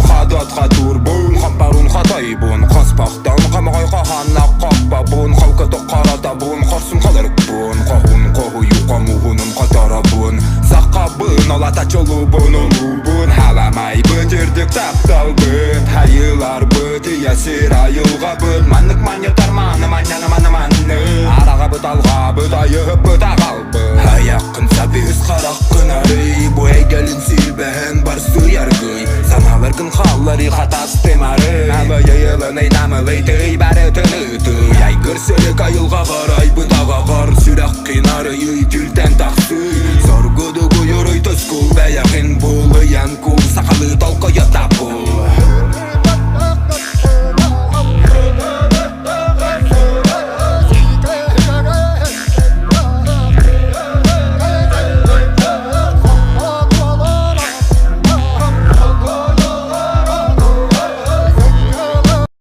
Хадатқа турбун, қампарун қатайбун Қаспақтан қамағай қағанна қақпабун Қалқыты қаратабун, қарсын қаларықпун Қағун қағую қамуғынын қатарабун Саққабын, алата чолубун, олубун Халамай бөтердік таптал бүт Хайылар бүт, ясир айылға бүт Маннық манетар маны, маньяны маны Араға бүт, алға бүт, айып бүт, ағал бүт Аяқын сәбіз қарақ күнәрі Бұ әйгелін силбән бар суяргый Саналыргын қаллары қатас темары Намы елын айнамылы түй бәрі түні түй Ай көрселік айылға қарай бұт ағағар Сүрақ қинары үй